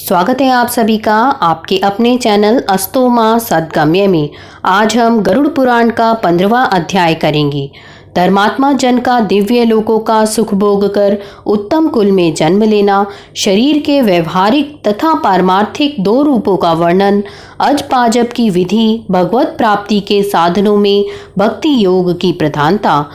स्वागत है आप सभी का आपके अपने चैनल अस्तो मां सद्गम्य में। आज हम गरुड़ पुराण का 15वां अध्याय करेंगे। धर्मात्मा जन का दिव्य लोकों का सुख भोग कर उत्तम कुल में जन्म लेना, शरीर के व्यवहारिक तथा पारमार्थिक दो रूपों का वर्णन, अजपाजप की विधि, भगवत प्राप्ति के साधनों में भक्ति योग की प्रधानता।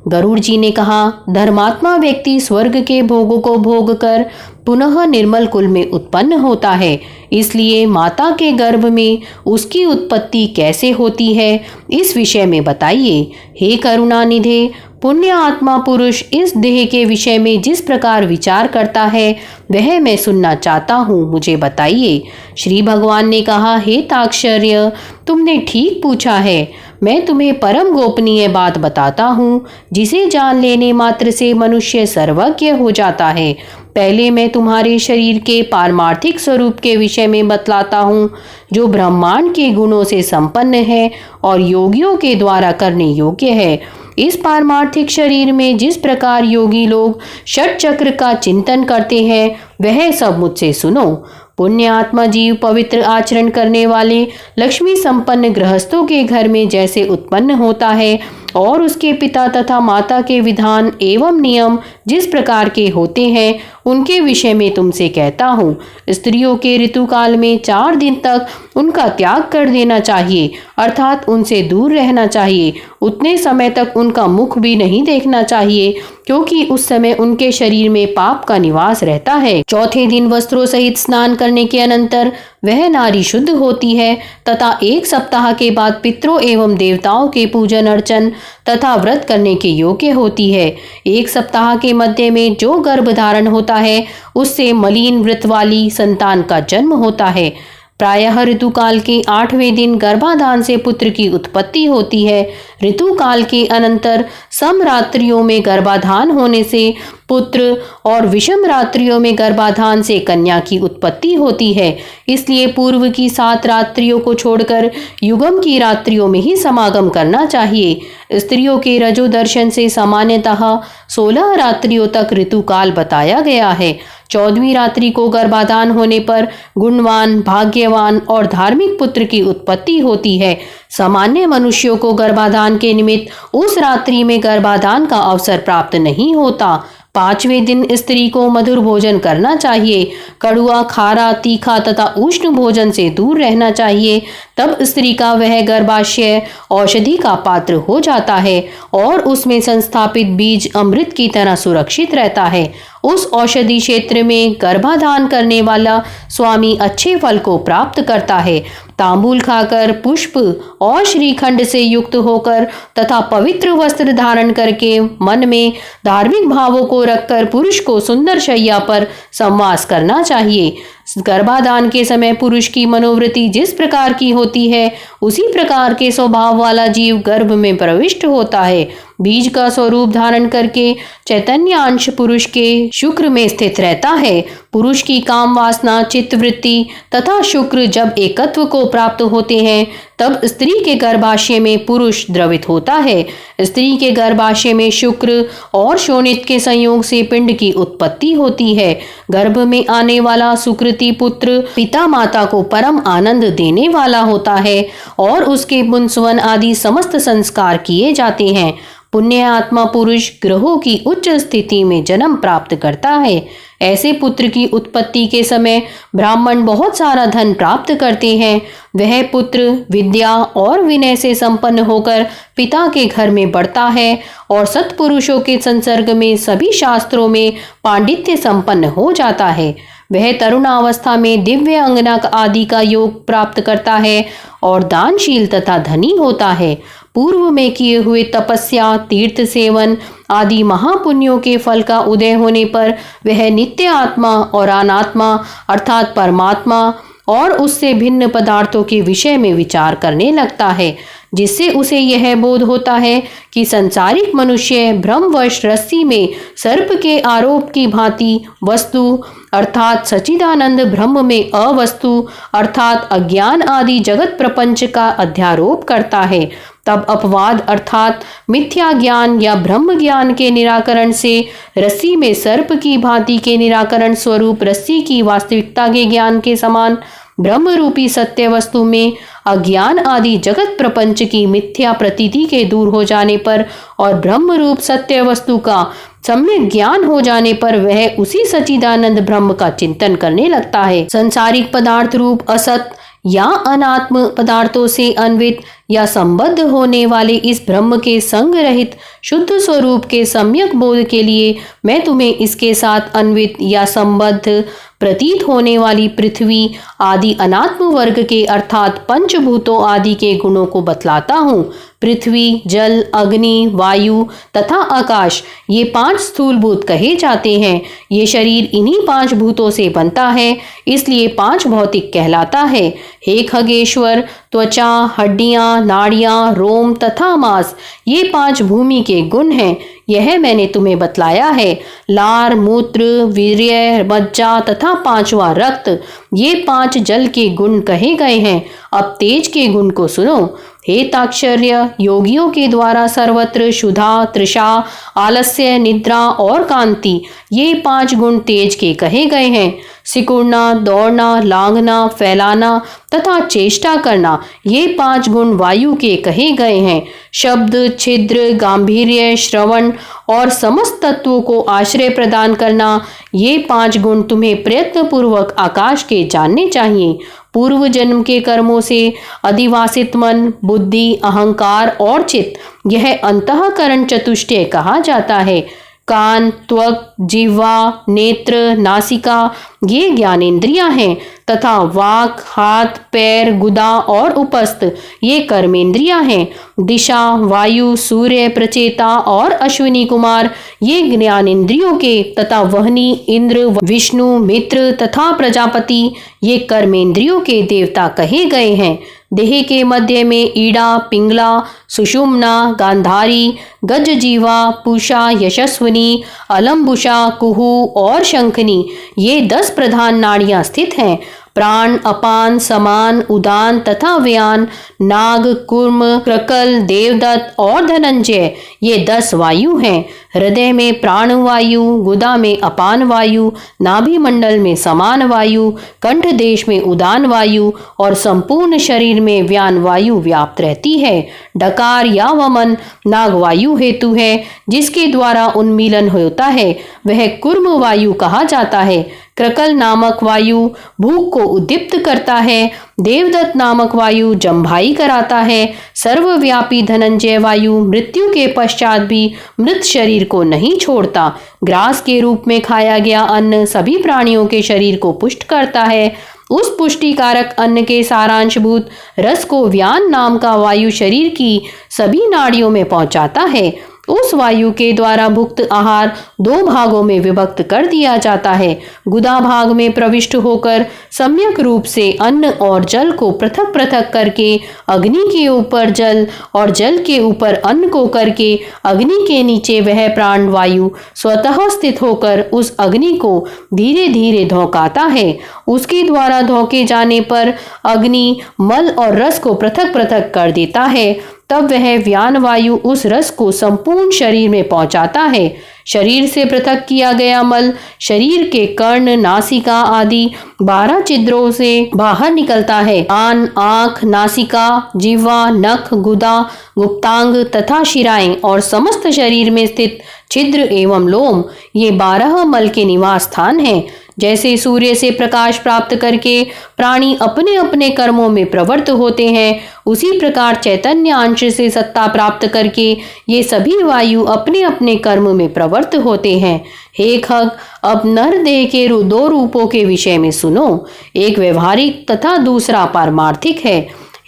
गरुड़ जी ने कहा, धर्मात्मा व्यक्ति स्वर्ग के भोगों को भोग कर पुनः निर्मल कुल में उत्पन्न होता है। इसलिए माता के गर्भ में उसकी उत्पत्ति कैसे होती है, इस विषय में बताइए। हे करुणा निधे, पुण्य आत्मा पुरुष इस देह के विषय में जिस प्रकार विचार करता है वह मैं सुनना चाहता हूँ, मुझे बताइए। श्री भगवान ने कहा, हे ताक्षर्य, तुमने ठीक पूछा है। मैं तुम्हें परम गोपनीय बात बताता हूँ, जिसे जान लेने मात्र से मनुष्य सर्वज्ञ हो जाता है। पहले मैं तुम्हारे शरीर के पारमार्थिक स्वरूप के विषय में बतलाता हूँ, जो ब्रह्मांड के गुणों से संपन्न है और योगियों के द्वारा करने योग्य है। इस पारमार्थिक शरीर में जिस प्रकार योगी लोग षट चक्र का चिंतन करते हैं वह सब मुझसे सुनो। पुण्य आत्मा जीव पवित्र आचरण करने वाले लक्ष्मी संपन्न गृहस्थों के घर में जैसे उत्पन्न होता है और उसके पिता तथा माता के विधान एवं नियम जिस प्रकार के होते हैं उनके विषय में तुमसे कहता हूँ। स्त्रियों के ऋतुकाल में 4 दिन तक उनका त्याग कर देना चाहिए, अर्थात उनसे दूर रहना चाहिए। उतने समय तक उनका मुख भी नहीं देखना चाहिए, क्योंकि उस समय उनके शरीर में पाप का निवास रहता है। चौथे दिन वस्त्रों सहित स्नान करने के अनंतर वह नारी शुद्ध होती है तथा 1 सप्ताह के बाद पितरों एवं देवताओं के पूजन अर्चन तथा व्रत करने के योग्य होती है। 1 सप्ताह के मध्य में जो गर्भ धारण होता है उससे मलिन व्रत वाली संतान का जन्म होता है। प्रायः ऋतुकाल के 8वें दिन गर्भाधान से पुत्र की उत्पत्ति होती है। ऋतुकाल के अनंतर सम रात्रियों में गर्भाधान होने से पुत्र और विषम रात्रियों में गर्भाधान से कन्या की उत्पत्ति होती है। इसलिए पूर्व की 7 रात्रियों को छोड़कर युगम की रात्रियों में ही समागम करना चाहिए। स्त्रियों के रजो दर्शन से सामान्यतः 16 रात्रियों तक ऋतुकाल बताया गया है। 14वीं रात्रि को गर्भाधान होने पर गुणवान, भाग्यवान और धार्मिक पुत्र की उत्पत्ति होती है। सामान्य मनुष्यों को गर्भाधान के निमित्त उस रात्रि में गर्भाधान का अवसर प्राप्त नहीं होता। 5वें दिन स्त्री को मधुर भोजन करना चाहिए। कड़ुआ, खारा, तीखा तथा उष्ण भोजन से दूर रहना चाहिए। तब स्त्री का वह गर्भाशय औषधि का पात्र हो जाता है और उसमें संस्थापित बीज अमृत की तरह सुरक्षित रहता है। उस औषधि क्षेत्र में गर्भाधान करने वाला स्वामी अच्छे फल को प्राप्त करता है। तांबूल खाकर, पुष्प और श्रीखंड से युक्त होकर तथा पवित्र वस्त्र धारण करके मन में धार्मिक भावों को रखकर पुरुष को सुंदर शैया पर संवास करना चाहिए। गर्भाधान के समय पुरुष की मनोवृत्ति जिस प्रकार की होती है उसी प्रकार के स्वभाव वाला जीव गर्भ में प्रविष्ट होता है। बीज का स्वरूप धारण करके चैतन्य अंश पुरुष के शुक्र में स्थित रहता है। पुरुष की काम वासना, चित्तवृत्ति तथा शुक्र जब एकत्व को प्राप्त होते हैं तब स्त्री के गर्भाशय में पुरुष द्रवित होता है। स्त्री के गर्भाशय में शुक्र और शोणित के संयोग से पिंड की उत्पत्ति होती है। गर्भ में आने वाला सुकृति पुत्र पिता माता को परम आनंद देने वाला होता है और उसके पुंसवन आदि समस्त संस्कार किए जाते हैं। पुण्य आत्मा पुरुष ग्रहों की उच्च स्थिति में जन्म प्राप्त करता है। ऐसे पुत्र की उत्पत्ति के समय ब्राह्मण बहुत सारा धन प्राप्त करते हैं। वह पुत्र विद्या और विनय से संपन्न होकर पिता के घर में बढ़ता है और सत्पुरुषों के संसर्ग में सभी शास्त्रों में पांडित्य संपन्न हो जाता है। वह तरुणावस्था में दिव्य अंगना आदि का योग प्राप्त करता है और दानशील तथा धनी होता है। पूर्व में किए हुए तपस्या, तीर्थ सेवन आदि महापुण्यों के फल का उदय होने पर वह नित्य आत्मा और अनात्मा अर्थात परमात्मा और उससे भिन्न पदार्थों के विषय में विचार करने लगता है, जिससे उसे यह बोध होता है कि संसारिक मनुष्य भ्रमवश रस्सी में सर्प के आरोप की भांति वस्तु अर्थात सच्चिदानंद ब्रह्म में अवस्तु अर्थात अज्ञान आदि जगत प्रपंच का अध्यारोप करता है। तब अपवाद अर्थात मिथ्या ज्ञान या ब्रह्म ज्ञान के निराकरण से रस्सी में सर्प की भांति के निराकरण स्वरूप रस्सी की वास्तविकता के ज्ञान के समान ब्रह्म रूपी सत्य वस्तु में अज्ञान आदि जगत प्रपंच की मिथ्या प्रतीति के दूर हो जाने पर और ब्रह्म रूप सत्य वस्तु का सम्यक ज्ञान हो जाने पर वह उसी सच्चिदानंद ब्रह्म का चिंतन करने लगता है। संसारिक पदार्थ रूप असत या अनात्म पदार्थों से अन्वित या संबद्ध होने वाले इस ब्रह्म के संग रहित शुद्ध स्वरूप के सम्यक बोध के लिए मैं तुम्हें इसके साथ अन्वित या संबद्ध प्रतीत होने वाली पृथ्वी आदि अनात्म वर्ग के अर्थात पंचभूतों आदि के गुणों को बतलाता हूँ। पृथ्वी, जल, अग्नि, वायु तथा आकाश ये 5 स्थूलभूत कहे जाते हैं। ये शरीर इन्हीं 5 भूतों से बनता है, इसलिए 5 भौतिक कहलाता है। हे खगेश्वर, त्वचा, हड्डियां, नाड़ियां, रोम तथा मांस ये 5 भूमि के गुण हैं। यह मैंने तुम्हें बतलाया है। लार, मूत्र, वीर्य, मज्जा तथा 5वां रक्त ये 5 जल के गुण कहे गए हैं। अब तेज के गुण को सुनो। हे ताक्षर्य, योगियों के द्वारा सर्वत्र क्षुधा, तृषा, आलस्य, निद्रा और कांति ये 5 गुण तेज के कहे गए हैं। सिकुड़ना, दौड़ना, लांघना, फैलाना तथा चेष्टा करना ये 5 गुण वायु के कहे गए हैं। शब्द, छिद्र, गांभीर्य, श्रवण और समस्त तत्वों को आश्रय प्रदान करना ये 5 गुण तुम्हें प्रयत्न पूर्वक आकाश के जानने चाहिए। पूर्व जन्म के कर्मों से अधिवासित मन, बुद्धि, अहंकार और चित्त यह अंतःकरण चतुष्टय कहा जाता है। कान, त्वक, जिह्वा, नेत्र, नासिका ये ज्ञानेंद्रियां हैं तथा वाक, हाथ, पैर, गुदा और उपस्थ ये कर्मेंद्रियां हैं। दिशा, वायु, सूर्य, प्रचेता और अश्विनी कुमार ये ज्ञानेंद्रियों के तथा वहनी, इंद्र, विष्णु, मित्र तथा प्रजापति ये कर्मेंद्रियों के देवता कहे गए हैं। देह के मध्य में ईड़ा, पिंगला, सुषुम्ना, गांधारी, गजजीवा, पूषा, यशस्विनी, अलम्बुषा, कुहू और शंखनी ये 10 प्रधान नाड़ियां स्थित हैं। प्राण, अपान, समान, उदान तथा व्यान, नाग, कुर्म, क्रकल, देवदत्त और धनंजय ये 10 वायु हैं। हृदय में प्राण वायु, गुदा में अपान वायु, नाभि मंडल में समान वायु, कंठ देश में उदान वायु और संपूर्ण शरीर में व्यान वायु व्याप्त रहती है। डकार या वमन नाग वायु हेतु है, जिसके द्वारा उन्मीलन होता है, वह कुर्म वायु कहा जाता है। क्रकल नामक वायु भूख को उद्दीप्त करता है। देवदत्त नामक वायु जम्भाई कराता है। सर्वव्यापी धनंजय वायु मृत्यु के पश्चात भी मृत शरीर को नहीं छोड़ता। ग्रास के रूप में खाया गया अन्न सभी प्राणियों के शरीर को पुष्ट करता है। उस पुष्टिकारक अन्न के सारांशभूत रस को व्यान नाम का वायु शरीर की सभी नाड़ियों में पहुंचाता है। उस वायु के द्वारा भुक्त आहार 2 भागों में विभक्त कर दिया जाता है। गुदा भाग में प्रविष्ट होकर सम्यक रूप से अन्न और जल को पृथक पृथक करके अग्नि के ऊपर जल और जल के ऊपर अन्न को करके अग्नि के नीचे वह प्राण वायु स्वतः स्थित होकर उस अग्नि को धीरे धीरे धोकाता है। उसके द्वारा धोके जाने पर अग्नि मल और रस को पृथक पृथक कर देता है। तब वह व्यान वायु उस रस को संपूर्ण शरीर में पहुंचाता है। शरीर से पृथक किया गया मल शरीर के कर्ण, नासिका आदि 12 छिद्रों से बाहर निकलता है। कान, आँख, नासिका, जिह्वा, नख, गुदा, गुप्तांग तथा शिराएं और समस्त शरीर में स्थित छिद्र एवं लोम ये 12 मल के निवास स्थान हैं। जैसे सूर्य से प्रकाश प्राप्त करके प्राणी अपने अपने कर्मों में प्रवृत्त होते हैं, उसी प्रकार चैतन्य अंश से सत्ता प्राप्त करके ये सभी वायु अपने अपने कर्म में प्रवृत्त होते हैं। हे खग, अब नर देह के 2 रूपों के विषय में सुनो। एक व्यवहारिक तथा दूसरा पारमार्थिक है।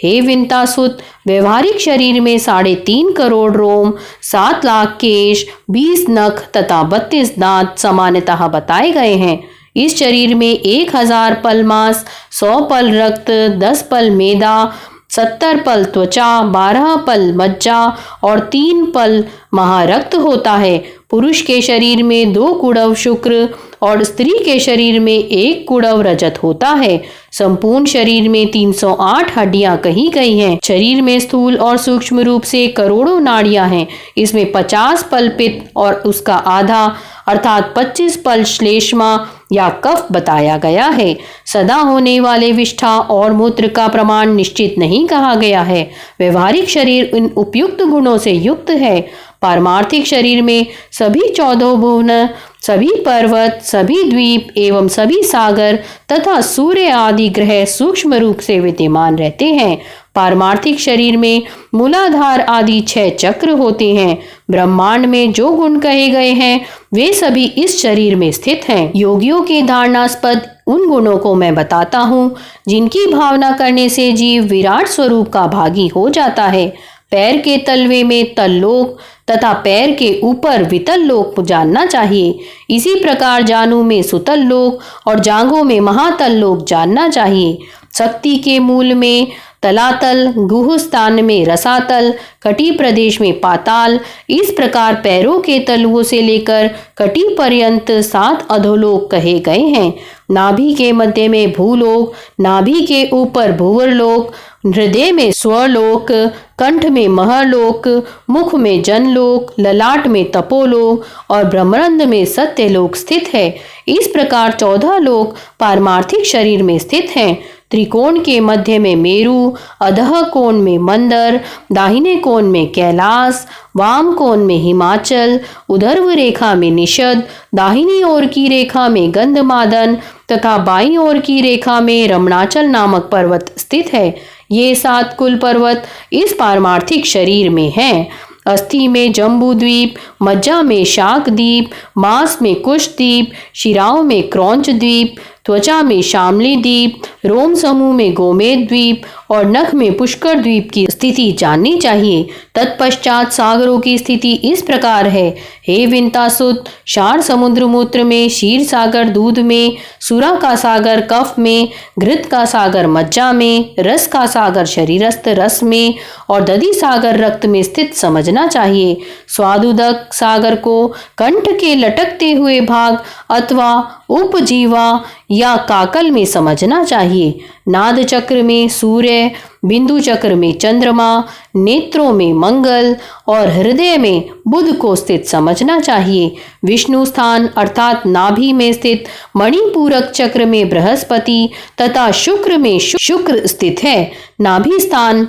हे विंतासुत, व्यवहारिक शरीर में 3.5 करोड़ रोम, 7 लाख केश, 20 नख तथा 32 दांत सामान्यतः बताए गए हैं। इस शरीर में 1000 पल मांस, 100 पल रक्त, 10 पल मेदा, 70 पल त्वचा, 12 पल मज्जा और 3 पल महारक्त होता है। पुरुष के शरीर में 2 कुड़व शुक्र और स्त्री के शरीर में 1 कुड़व रजत होता है। संपूर्ण शरीर में 308 हड्डियां कही गई हैं। शरीर में स्थूल और सूक्ष्म रूप से करोड़ों नाड़ियां हैं। इसमें 50 पल पित्त और उसका आधा अर्थात 25 पल श्लेष्मा या कफ बताया गया है। सदा होने वाले विष्ठा और मूत्र का प्रमाण निश्चित नहीं कहा गया है। व्यवहारिक शरीर इन उपयुक्त गुणों से युक्त है। पारमार्थिक शरीर में सभी 14 भुवन, सभी पर्वत, सभी द्वीप एवं सभी सागर तथा सूर्य आदि ग्रह सूक्ष्म रूप से विद्यमान रहते हैं। पारमार्थिक शरीर में मूलाधार आदि 6 चक्र होते हैं। ब्रह्मांड में जो गुण कहे गए हैं वे सभी इस शरीर में स्थित हैं। योगियों के धारणास्पद उन गुणों को मैं बताता हूँ जिनकी भावना करने से जीव विराट स्वरूप का भागी हो जाता है। पैर के तलवे में तल्लोक तथा पैर के ऊपर वितल लोक जानना चाहिए। इसी प्रकार जानू में सुतल लोक और जांघों में महातल लोक जानना चाहिए। शक्ति के मूल में तलातल, गुह स्थान में रसातल, कटी प्रदेश में पाताल, इस प्रकार पैरों के तलुओं से लेकर कटी पर्यंत 7 अधोलोक कहे गए हैं। नाभि के मध्य में भूलोक, नाभि के ऊपर भूवरलोक, हृदय में स्वलोक, कंठ में महलोक, मुख में जनलोक, ललाट में तपोलोक और ब्रह्मरंध्र में सत्यलोक स्थित है। इस प्रकार 14 लोक पारमार्थिक शरीर में स्थित हैं। त्रिकोण के मध्य में मेरु, अधः कोण में मंदर, दाहिने कोण में कैलाश, वाम कोण में हिमाचल, उधर्व रेखा में निषद, दाहिनी ओर की रेखा में गंधमादन तथा बाईं ओर की रेखा में रमणाचल नामक पर्वत स्थित है। ये 7 कुल पर्वत इस पारमार्थिक शरीर में हैं। अस्थि में जम्बू द्वीप, मज्जा में शाक द्वीप, मांस में कुश द्वीप, शिराओं में क्रौंच द्वीप, त्वचा में शामली द्वीप, रोम समूह में गोमेद द्वीप और नख में पुष्कर द्वीप की स्थिति जाननी चाहिए। तत्पश्चात सागरों की स्थिति इस प्रकार है। हे विंतासुत, क्षार समुद्र मूत्र में, क्षीर सागर दूध में, सुरा का सागर कफ में, घृत का सागर मज्जा में, रस का सागर शरीरस्थ रस में और दधि सागर रक्त में स्थित समझना चाहिए। स्वादुदक सागर को कंठ के लटकते हुए भाग अथवा उपजीवा या काकल में समझना चाहिए। नाद चक्र में सूर्य, बिंदु चक्र में चंद्रमा, नेत्रों में मंगल और हृदय में बुध को स्थित समझना चाहिए। विष्णु स्थान अर्थात नाभि में स्थित मणिपूरक चक्र में बृहस्पति तथा शुक्र में शुक्र स्थित है। नाभि स्थान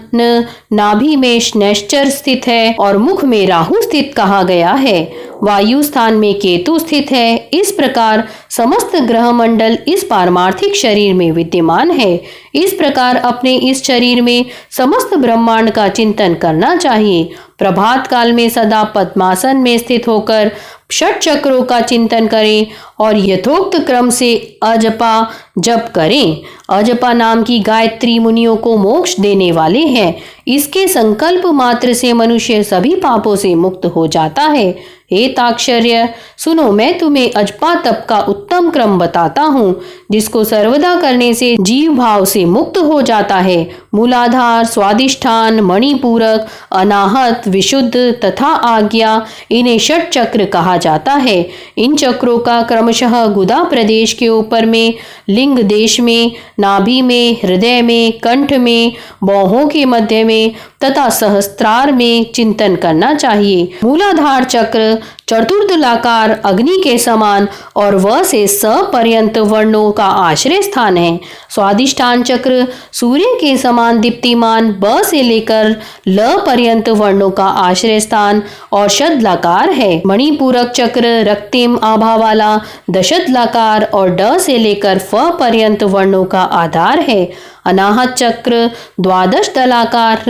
नाभि में शनैश्चर स्थित है और मुख में राहु स्थित कहा गया है। वायु स्थान में केतु स्थित है। इस प्रकार समस्त ग्रह मंडल इस पारमार्थिक शरीर में विद्यमान है। इस प्रकार अपने इस शरीर में समस्त ब्रह्मांड का चिंतन करना चाहिए। प्रभात काल में सदा पद्मासन में स्थित होकर 6 चक्रों का चिंतन करें और यथोक्त क्रम से अजपा जप करें। अजपा नाम की गायत्री मुनियों को मोक्ष देने वाले हैं। इसके संकल्प मात्र से मनुष्य सभी पापों से मुक्त हो जाता है। हे ताक्षर्य, सुनो, मैं तुम्हें अजपा तप का उत्तम क्रम बताता हूँ जिसको सर्वदा करने से जीव भाव से मुक्त हो जाता है। मूलाधार, स्वादिष्ठान, मणिपूरक, अनाहत, विशुद्ध तथा आज्ञा, इन्हें 6 चक्र कहा जाता है। इन चक्रों का क्रमशः गुदा प्रदेश के ऊपर में, लिंग देश में, नाभि में, हृदय में, कंठ में, बाहों के मध्य में तथा सहस्त्रार में चिंतन करना चाहिए। मूलाधार चक्र चतुर्दलाकार अग्नि के समान और व से स पर्यंत वर्णों का आश्रय स्थान है। स्वादिष्ठान चक्र सूर्य के समान दीप्तिमान ब से लेकर ल पर्यंत वर्णों का आश्रय स्थान और शदलाकार है। मणिपूरक चक्र रक्तिम आभा वाला दशदलाकार और ड से लेकर फ पर्यंत वर्णों का आधार है। अनाहत चक्र द्वादश दलाकार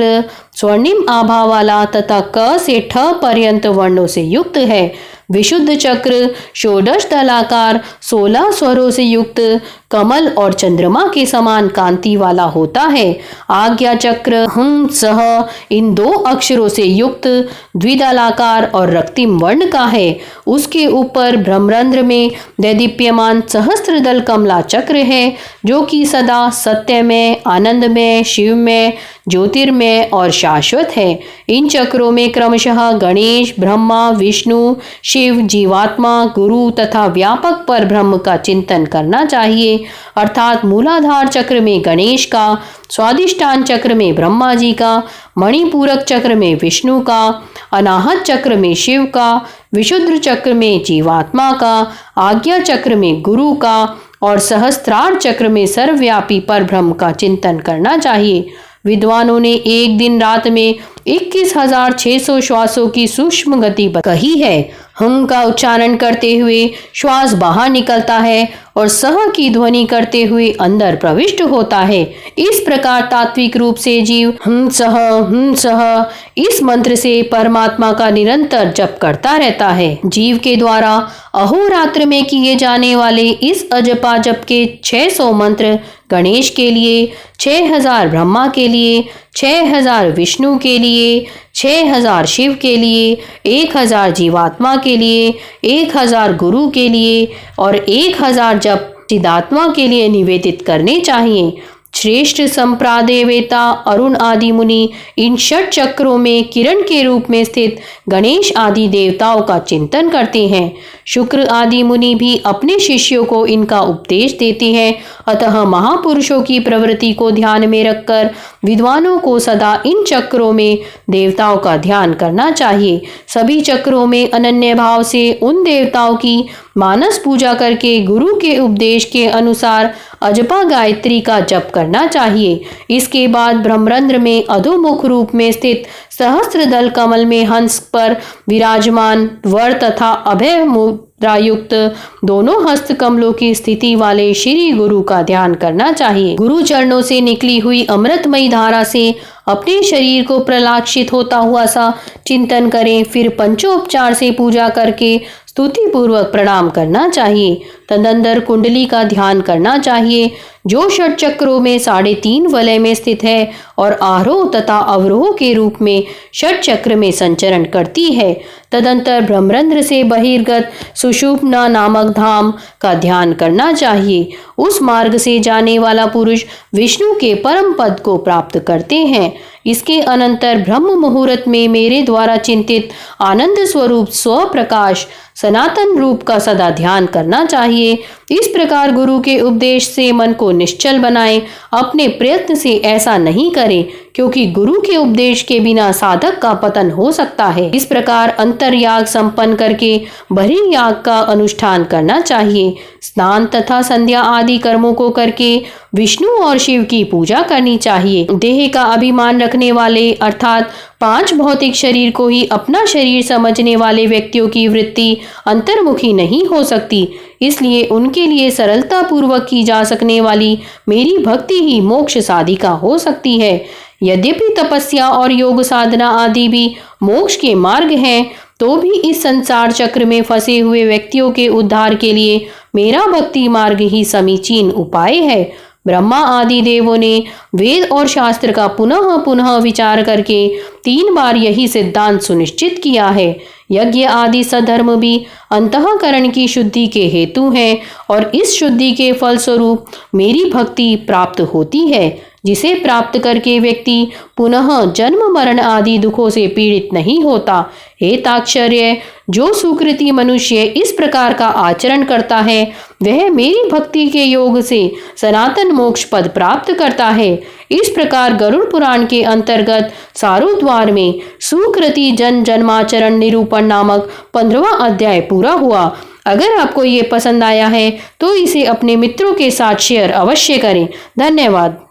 स्वर्णिम आभा वाला तथा क से ठ पर्यंत वर्णों से युक्त है। विशुद्ध चक्र षोडश दलाकार 16 स्वरों से युक्त कमल और चंद्रमा के समान कांति वाला होता है। आज्ञा चक्र हं सह इन 2 अक्षरों से युक्त द्विदलाकार और रक्तिम वर्ण का है। उसके ऊपर ब्रह्मरंध्र में दैदीप्यमान सहस्त्रदल कमला चक्र है, जो कि सदा सत्यमय, आनंदमय, शिवमय, ज्योतिर्मय और शाश्वत है। इन चक्रों में क्रमशः गणेश, ब्रह्मा, विष्णु, शिव, जीवात्मा, गुरु तथा व्यापक पर ब्रह्म का चिंतन करना चाहिए। अर्थात मूलाधार चक्र में गणेश का, स्वादिष्टान चक्र में ब्रह्मा जी का, मणिपूरक चक्र में विष्णु का, अनाहत चक्र में शिव का, विशुद्ध चक्र में जीवात्मा का, आज्ञा चक्र में गुरु का और सहस्त्रार चक्र में सर्वव्यापी पर ब्रह्म का चिंतन करना चाहिए। विद्वानों ने एक दिन रात में 21,600 श्वासों की सूक्ष्म गति कही है। हं का उच्चारण करते हुए श्वास बाहर निकलता है और सह की ध्वनि करते हुए अंदर प्रविष्ट होता है। इस प्रकार तात्विक रूप से जीव हं सह इस मंत्र से परमात्मा का निरंतर जप करता रहता है। जीव के द्वारा अहोरात्र में किए जाने वाले इस अजपा जप के 600 मंत्र गणेश के लिए, 6000 ब्रह्मा के लिए, 6000 विष्णु के लिए, 6000 शिव के लिए, 1000 जीवात्मा के लिए, 1000 गुरु के लिए और 1000 जप चिदात्मा के लिए निवेदित करने चाहिए। श्रेष्ठ संप्रादेवेता अरुण आदि मुनि इन 6 चक्रों में किरण के रूप में स्थित गणेश आदि देवताओं का चिंतन करते हैं। शुक्र आदि मुनि भी अपने शिष्यों को इनका उपदेश देते हैं। अतः महापुरुषों की प्रवृत्ति को ध्यान में रखकर विद्वानों को सदा इन चक्रों में देवताओं का ध्यान करना चाहिए। सभी चक्रों में अनन्य भाव से उन देवताओं की मानस पूजा करके गुरु के उपदेश के अनुसार अजपा गायत्री का जप करना चाहिए। इसके बाद ब्रह्मरंध्र में अधोमुख रूप में स्थित सहस्त्रदल कमल में हंस पर विराजमान वर तथा अभय मुद्रायुक्त दोनों हस्त कमलों की स्थिति वाले श्री गुरु का ध्यान करना चाहिए। गुरु चरणों से निकली हुई अमृतमयी धारा से अपने शरीर को प्रलाक्षित होता हुआ सा चिंतन करें। फिर पंचोपचार से पूजा करके स्तुति पूर्वक प्रणाम करना चाहिए। तदनंतर कुंडली का ध्यान करना चाहिए, जो 6 चक्रों में 3.5 वलय में स्थित है और आरोह तथा अवरोह के रूप में 6 चक्र में संचरण करती है। तदंतर ब्रह्मरंध्र से बहिर्गत सुषुम्ना नामक धाम का ध्यान करना चाहिए। उस मार्ग से जाने वाला पुरुष विष्णु के परम पद को प्राप्त करते हैं। इसके अनंतर ब्रह्म मुहूर्त में मेरे द्वारा चिंतित आनंद स्वरूप स्वप्रकाश सनातन रूप का सदा ध्यान करना चाहिए। इस प्रकार गुरु के उपदेश से मन को निश्चल बनाएं। अपने प्रयत्न से ऐसा नहीं करें, क्योंकि गुरु के उपदेश के बिना साधक का पतन हो सकता है। इस प्रकार अंतर्याग संपन्न करके बहिर्याग का अनुष्ठान करना चाहिए। स्नान तथा संध्या आदि कर्मों को करके विष्णु और शिव की पूजा करनी चाहिए। देह का अभिमान रखने वाले अर्थात 5 भौतिक शरीर को ही अपना शरीर समझने वाले व्यक्तियों की वृत्ति अंतर्मुखी नहीं हो सकती। इसलिए उनके लिए सरलता पूर्वक की जा सकने वाली मेरी भक्ति ही मोक्ष साधिका हो सकती है। यद्यपि तपस्या और योग साधना आदि भी मोक्ष के मार्ग हैं, तो भी इस संसार चक्र में फंसे हुए व्यक्तियों के उद्धार के लिए मेरा भक्ति मार्ग ही समीचीन उपाय है। ब्रह्मा आदि देवों ने वेद और शास्त्र का पुनः पुनः विचार करके 3 बार यही सिद्धांत सुनिश्चित किया है। यज्ञ आदि सधर्म भी अंतःकरण की शुद्धि के हेतु हैं और इस शुद्धि के फलस्वरूप मेरी भक्ति प्राप्त होती है, जिसे प्राप्त करके व्यक्ति पुनः जन्म मरण आदि दुखों से पीड़ित नहीं होता। हे ताक्षर्य, जो सुकृति मनुष्य इस प्रकार का आचरण करता है, वह मेरी भक्ति के योग से सनातन मोक्ष पद प्राप्त करता है। इस प्रकार गरुड़ पुराण के अंतर्गत सारोद्वार में सुकृति जन जन्माचरण निरूपण नामक 15वां अध्याय पूरा हुआ। अगर आपको ये पसंद आया है तो इसे अपने मित्रों के साथ शेयर अवश्य करें। धन्यवाद।